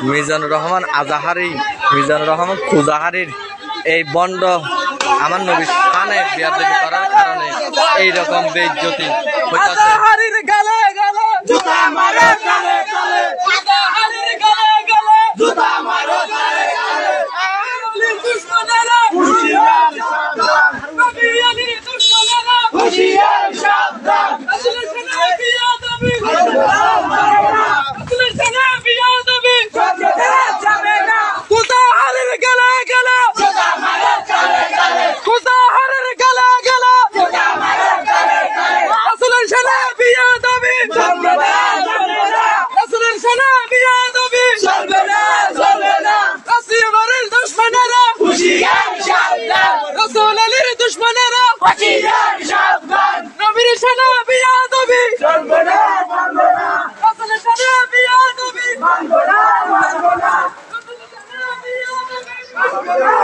মিজানুর রহমান আজাহারি, মিজানুর রহমান খুজাহারির এই বন্ড আমার নবীর স্থানে বেয়াদবি করার কারণে এইরকম বেইজ্জতি হইতাছে। Bangla!